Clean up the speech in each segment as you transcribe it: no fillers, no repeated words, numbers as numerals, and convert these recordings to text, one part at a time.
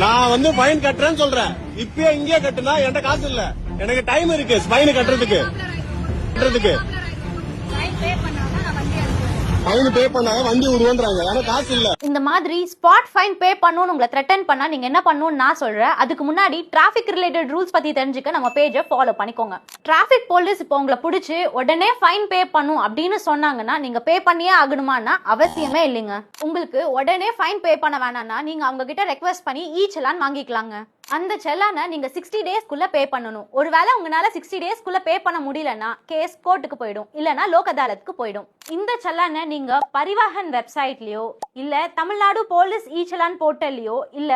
நான் வந்து ஃபைன் கட்டுறேன்னு சொல்றேன். இப்பயே இங்கே கட்டுனா என்கிட்ட காசு இல்ல. எனக்கு டைம் இருக்கு ஃபைன் கட்டுறதுக்கு. ஃபைன் பே பண்ணாங்க வண்டி விடுவோன்றாங்க. எனக்கு காசு இல்ல. இந்த மாதிரி ஸ்பாட் ஃபைன் பே பண்ணனும்னு உங்களை த்ரெட்டன் பண்ணா நீங்க என்ன பண்ணணும்னு நான் சொல்றேன். அதுக்கு முன்னாடி டிராஃபிக் ரிலேட்டட் ரூல்ஸ் பத்தி தெரிஞ்சுக்க நம்ம பேஜை ஃபாலோ பண்ணிக்கோங்க. டிராஃபிக் போலீஸ் இப்போ உங்களை பிடிச்சி உடனே ஃபைன் பே பண்ணும் அப்படின்னு சொன்னாங்கன்னா நீங்க பே பண்ணியே ஆகணுமான்னா அவசியமே இல்லைங்க. உங்களுக்கு உடனே ஃபைன் பே பண்ண வேணாம்னா நீங்க அவங்க கிட்ட ரெக்வெஸ்ட் பண்ணி ஈச்சலான் வாங்கிக்கலாங்க. அந்த செல்லானை நீங்க 60 டேஸ்க்குள்ள பே பண்ணணும். ஒருவேளை உங்களால 60 டேஸ்க்குள்ள பே பண்ண முடியலன்னா கேஸ் கோர்ட்டுக்கு போயிடும், இல்லனா லோக் அதாலத்துக்கு போயிடும். இந்த செல்லானை நீங்க பரிவாஹன் வெப்சைட்லயோ இல்ல தமிழ்நாடு போலீஸ் ஈச்சலான் போர்ட்டல்லயோ இல்ல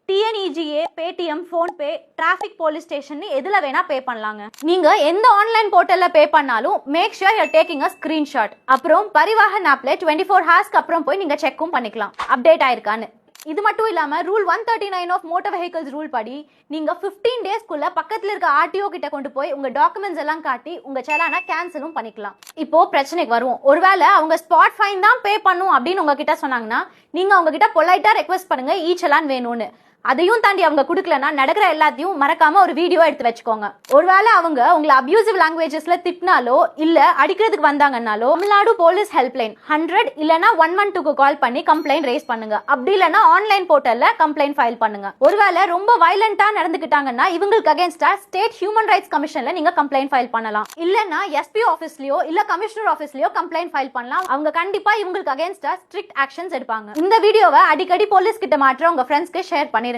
TNEGA, Paytm, PhonePe, traffic police station எதுல வேணா பே பண்ணலாங்க. நீங்க எந்த ஆன்லைன் போர்ட்டல்ல பே பண்ணாலும் make sure you are taking a screenshot. அப்புறம் பரிவாஹன் ஆப்ல 24 ஹவர்ஸ்க்கு அப்புறம் போய் நீங்க செக்கும் பண்ணிக்கலாம் அப்டேட் ஆயிருக்கான்னு. இது மட்டும் இல்லாம rule 139 of motor vehicles rule படி நீங்க 15 டேஸ்க்குள்ள பக்கத்துல இருக்க RTO கிட்ட கொண்டு போய் உங்க டாக்குமெண்ட்ஸ் எல்லாம் காட்டி உங்க செலானை கேன்சலும் பண்ணிக்கலாம். இப்போ பிரச்சனைக்கு வருவோம். ஒருவேளை அவங்க ஸ்பாட் ஃபைன் தான் பே பண்ணும் அப்படின்னு உங்ககிட்ட சொன்னாங்கன்னா நீங்க அவங்க கிட்ட பொலைட்டா ரெக்வெஸ்ட் பண்ணுங்க ஈச்சலான் வேணும்னு. அதையும் தாண்டி அவங்க கொடுக்கலன்னா நடக்கிற எல்லாத்தையும் மறக்காம ஒரு வீடியோ எடுத்து வச்சுக்கோங்க. ஒருவேளை அவங்க உங்களை அபியூசிவ் லாங்குவேஜஸ்ல திட்டினாலோ இல்ல அடிக்கிறதுக்கு வந்தாங்கன்னாலோ தமிழ்நாடு போலீஸ் ஹெல்ப்லைன் 100 இல்லனா 112க்கு கால் பண்ணி கம்ப்ளைண்ட் ரைஸ் பண்ணுங்க. அப்படி இல்லனா ஆன்லைன் போர்ட்டல்ல கம்ப்ளைண்ட் ஃபைல் பண்ணுங்க. ஒருவேளை ரொம்ப வயலண்டா நடந்துக்கிட்டாங்கன்னா இவங்களுக்கு அகைன்ஸ்டா ஸ்டேட் ஹியூமன் ரைட்ஸ் கமிஷன்ல நீங்க கம்ப்ளைண்ட் ஃபைல் பண்ணலாம். இல்லனா SP ஆபீஸ்லயோ இல்ல கமிஷனர் ஆபீஸ்லயோ கம்ப்ளைண்ட் ஃபைல் பண்ணலாம். அவங்க கண்டிப்பா இவங்களுக்கு அகைன்ஸ்டா ஸ்ட்ரிக்ட் ஆக்ஷன்ஸ் எடுப்பாங்க. இந்த வீடியோவை அடிக்கடி போலீஸ் கிட்ட மாற்ற உங்க ஃப்ரெண்ட்ஸ்க்கு ஷேர் பண்ணி